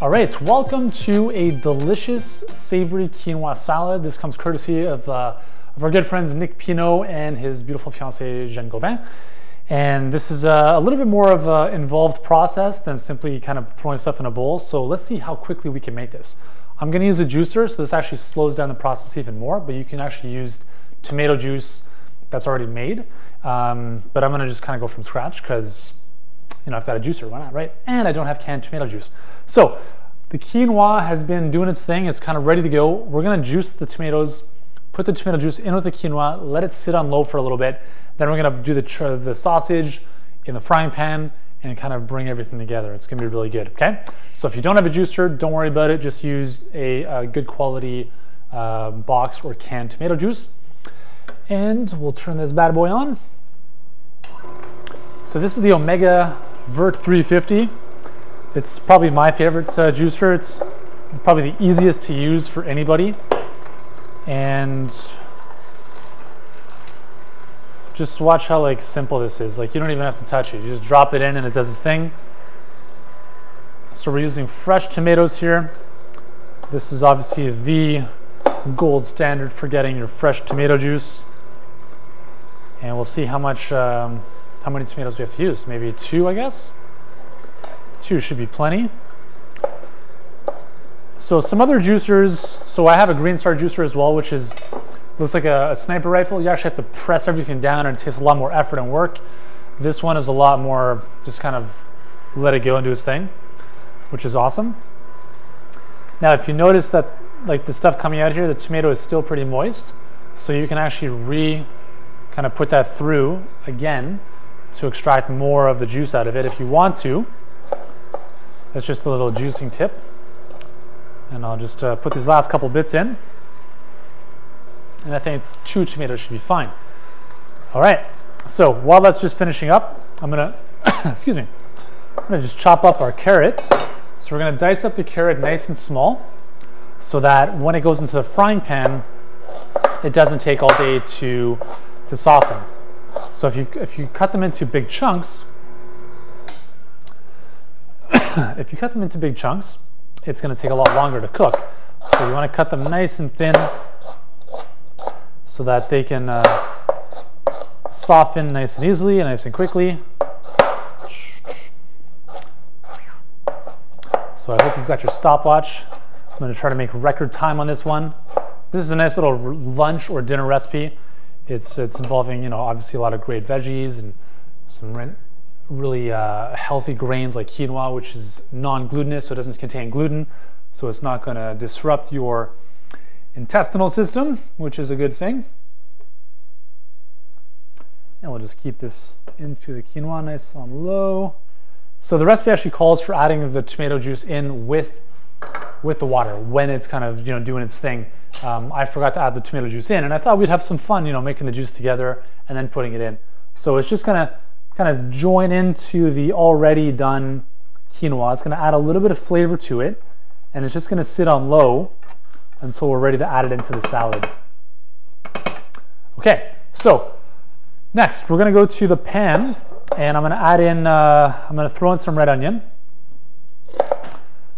All right, welcome to a delicious savory quinoa salad. This comes courtesy of our good friends Nick Pinot and his beautiful fiancée Jeanne Gauvin. And this is a little bit more of an involved process than simply kind of throwing stuff in a bowl. So let's see how quickly we can make this. I'm gonna use a juicer, so this actually slows down the process even more, but you can actually use tomato juice that's already made. But I'm gonna just kind of go from scratch because I've got a juicer, why not, right? And I don't have canned tomato juice. So the quinoa has been doing its thing. It's kind of ready to go. We're gonna juice the tomatoes, put the tomato juice in with the quinoa, let it sit on low for a little bit. Then we're gonna do the sausage in the frying pan and kind of bring everything together. It's gonna be really good, okay? So if you don't have a juicer, don't worry about it. Just use a good quality box or canned tomato juice. And we'll turn this bad boy on. So this is the Omega Vert 350. It's probably my favorite juicer. It's probably the easiest to use for anybody. And just watch how simple this is. You don't even have to touch it. You just drop it in and it does its thing. So we're using fresh tomatoes here. This is obviously the gold standard for getting your fresh tomato juice. And we'll see how many tomatoes we have to use. Maybe 2, I guess. 2 should be plenty. So some other juicers, so I have a Green Star juicer as well, which looks like a sniper rifle. You actually have to press everything down and it takes a lot more effort and work. This one is a lot more just kind of let it go and do its thing, which is awesome. Now if you notice that the stuff coming out here, the tomato is still pretty moist, so you can actually kind of put that through again to extract more of the juice out of it if you want to. That's just a little juicing tip. And I'll just put these last couple bits in. And I think 2 tomatoes should be fine. All right, so while that's just finishing up, I'm gonna, excuse me, I'm gonna just chop up our carrot. So we're gonna dice up the carrot nice and small so that when it goes into the frying pan, it doesn't take all day to soften. So if you cut them into big chunks, it's going to take a lot longer to cook. So you want to cut them nice and thin so that they can soften nice and easily and nice and quickly. So I hope you've got your stopwatch. I'm going to try to make record time on this one. This is a nice little lunch or dinner recipe. It's involving, obviously a lot of great veggies and some really healthy grains like quinoa, which is non-glutinous, so it doesn't contain gluten. So it's not going to disrupt your intestinal system, which is a good thing. And we'll just keep this into the quinoa nice on low. So the recipe actually calls for adding the tomato juice in with the water when it's kind of doing its thing. I forgot to add the tomato juice in, and I thought we'd have some fun making the juice together and then putting it in. So it's just gonna kind of join into the already done quinoa. It's gonna add a little bit of flavor to it, and it's just gonna sit on low until we're ready to add it into the salad. Okay, so next we're gonna go to the pan, and I'm gonna add in, I'm gonna throw in some red onion.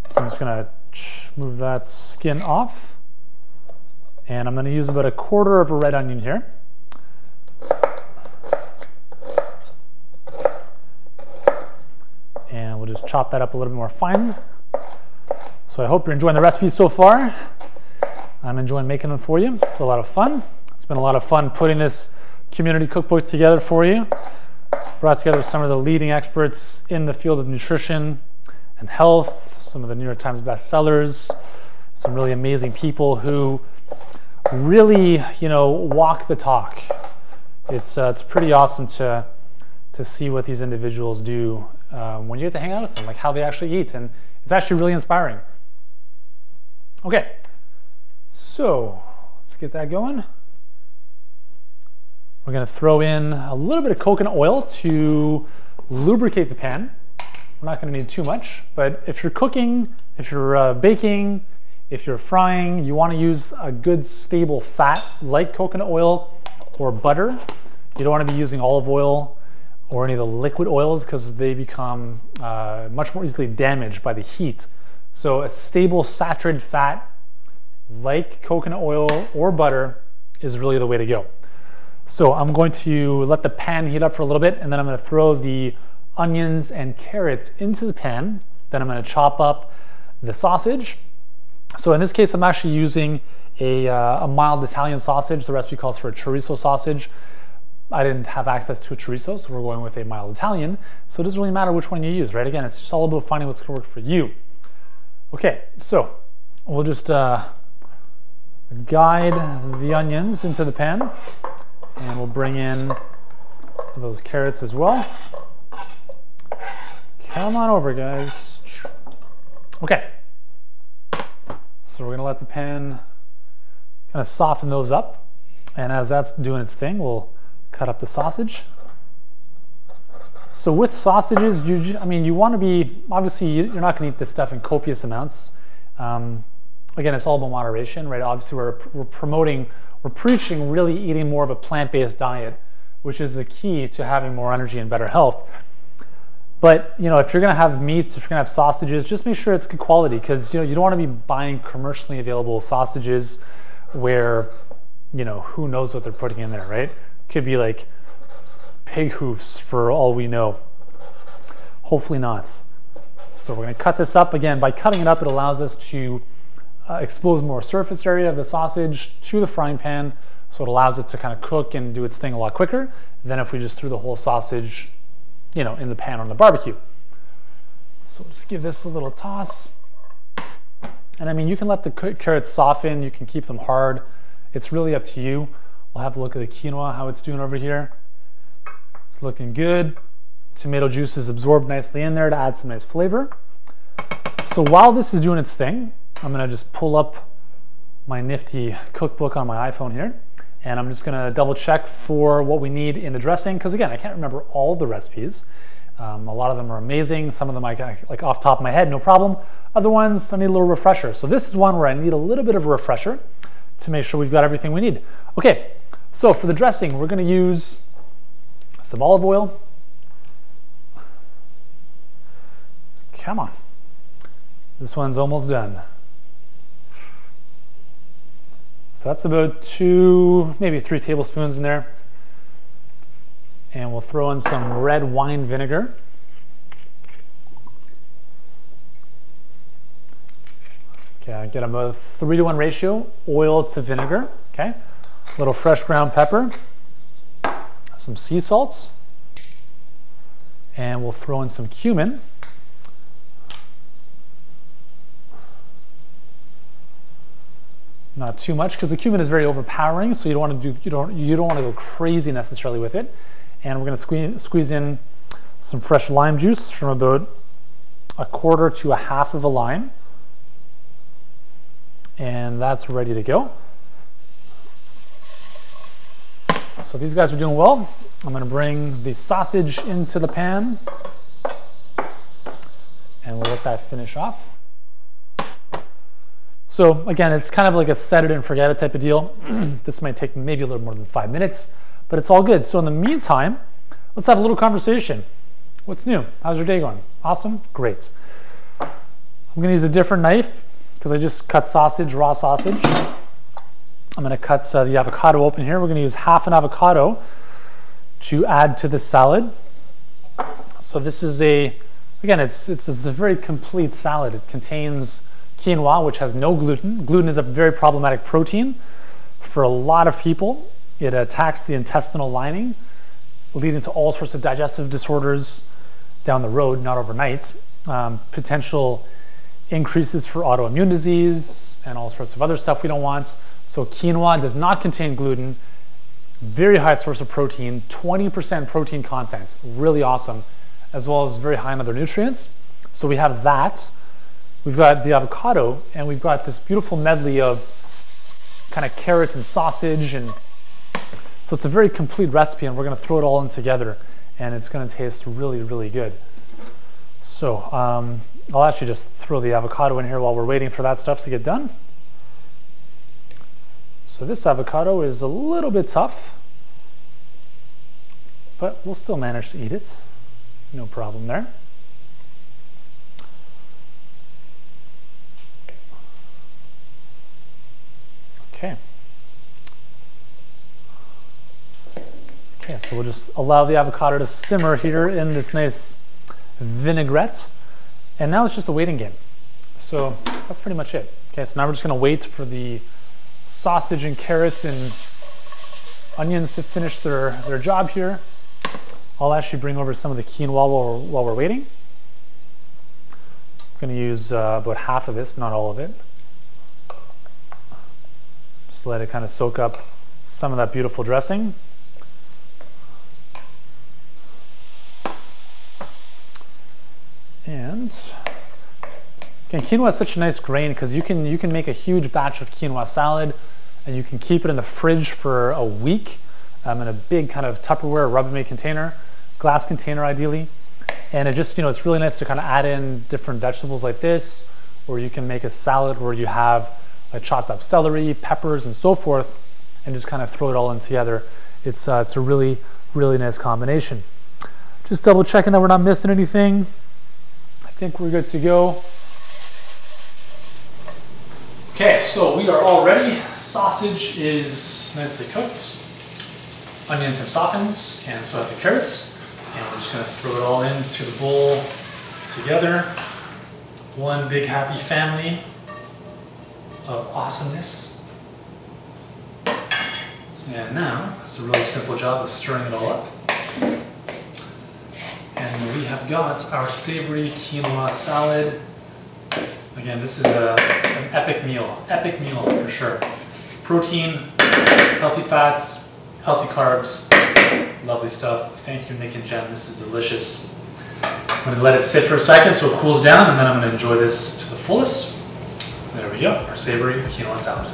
So I'm just gonna move that skin off. And I'm going to use about 1/4 of a red onion here. And we'll just chop that up a little bit more fine. So I hope you're enjoying the recipe so far. I'm enjoying making them for you. It's a lot of fun. It's been a lot of fun putting this community cookbook together for you. Brought together some of the leading experts in the field of nutrition and health, some of the New York Times bestsellers, some really amazing people who really, walk the talk. It's pretty awesome to see what these individuals do when you get to hang out with them, like how they actually eat, and it's actually really inspiring. Okay, so let's get that going. We're going to throw in a little bit of coconut oil to lubricate the pan. We're not going to need too much, but if you're cooking, if you're baking, if you're frying, you want to use a good stable fat like coconut oil or butter. You don't want to be using olive oil or any of the liquid oils because they become much more easily damaged by the heat. So a stable saturated fat like coconut oil or butter is really the way to go. So I'm going to let the pan heat up for a little bit, and then I'm going to throw the onions and carrots into the pan. Then I'm going to chop up the sausage. So in this case, I'm actually using a mild Italian sausage. The recipe calls for a chorizo sausage. I didn't have access to a chorizo, so we're going with a mild Italian. So it doesn't really matter which one you use, right? Again, it's just all about finding what's going to work for you. Okay, so we'll just guide the onions into the pan, and we'll bring in those carrots as well. Come on over, guys. Okay, so we're gonna let the pan kind of soften those up, and as that's doing its thing, we'll cut up the sausage. So with sausages, you want to be, obviously you're not going to eat this stuff in copious amounts. Again, it's all about moderation, right? Obviously we're preaching really eating more of a plant-based diet, which is the key to having more energy and better health. But if you're going to have meats, if you're going to have sausages, just make sure it's good quality, because you don't want to be buying commercially available sausages where who knows what they're putting in there, right? Could be like pig hoofs for all we know. Hopefully not. So we're going to cut this up. Again, by cutting it up, it allows us to expose more surface area of the sausage to the frying pan, so it allows it to kind of cook and do its thing a lot quicker than if we just threw the whole sausage in the pan on the barbecue. So just give this a little toss. And you can let the carrots soften, you can keep them hard. It's really up to you. We'll have a look at the quinoa, how it's doing over here. It's looking good. Tomato juice is absorbed nicely in there to add some nice flavor. So while this is doing its thing, I'm gonna just pull up my nifty cookbook on my iPhone here, and I'm just gonna double check for what we need in the dressing, because again, I can't remember all the recipes. A lot of them are amazing. Some of them I like off the top of my head, no problem. Other ones, I need a little refresher. So this is one where I need a little bit of a refresher to make sure we've got everything we need. Okay, so for the dressing, we're gonna use some olive oil. Come on. This one's almost done. So that's about 2, maybe 3 tablespoons in there. And we'll throw in some red wine vinegar. Okay, I get about a 3-to-1 ratio, oil to vinegar. Okay, a little fresh ground pepper, some sea salts, and we'll throw in some cumin. Not too much, because the cumin is very overpowering, so you don't want to go crazy necessarily with it. And we're going to squeeze in some fresh lime juice from about 1/4 to 1/2 of a lime, and that's ready to go. So these guys are doing well. I'm going to bring the sausage into the pan, and we'll let that finish off. So again, it's kind of like a set it and forget it type of deal. This might take maybe a little more than 5 minutes, but it's all good. So in the meantime, let's have a little conversation. What's new? How's your day going? Awesome? Great. I'm gonna use a different knife because I just cut sausage, raw sausage. I'm gonna cut the avocado open here. We're gonna use half an avocado to add to the salad. So this is again, it's a very complete salad. It contains quinoa, which has no gluten. Gluten is a very problematic protein for a lot of people. It attacks the intestinal lining, leading to all sorts of digestive disorders down the road, not overnight. Potential increases for autoimmune disease and all sorts of other stuff we don't want. So quinoa does not contain gluten, very high source of protein, 20% protein content, really awesome, as well as very high in other nutrients. So we have that. We've got the avocado, and we've got this beautiful medley of kind of carrots and sausage, and so it's a very complete recipe, and we're going to throw it all in together, and it's going to taste really, really good. So I'll actually just throw the avocado in here while we're waiting for that stuff to get done. So this avocado is a little bit tough. but we'll still manage to eat it. No problem there. Okay. Okay, so we'll just allow the avocado to simmer here in this nice vinaigrette. And now it's just a waiting game. So that's pretty much it. Okay, so now we're just gonna wait for the sausage and carrots and onions to finish their job here. I'll actually bring over some of the quinoa while we're waiting. I'm gonna use about half of this, not all of it. Just let it kind of soak up some of that beautiful dressing. And again, quinoa is such a nice grain because you can make a huge batch of quinoa salad and you can keep it in the fridge for a week in a big kind of Tupperware Rubbermaid container, glass container ideally. And it just, it's really nice to kind of add in different vegetables like this, or you can make a salad where you have like chopped up celery, peppers, and so forth, and just kind of throw it all in together. It's a really, really nice combination. Just double checking that we're not missing anything. I think we're good to go. Okay, so we are all ready. Sausage is nicely cooked. Onions have softened, and so have the carrots. And we're just gonna throw it all into the bowl together. One big happy family of awesomeness. And now, it's a really simple job of stirring it all up. And we have got our savory quinoa salad. Again, this is an epic meal for sure. Protein, healthy fats, healthy carbs, lovely stuff. Thank you, Nick and Jen, this is delicious. I'm gonna let it sit for a second so it cools down, and then I'm gonna enjoy this to the fullest. There we go, our savory quinoa salad.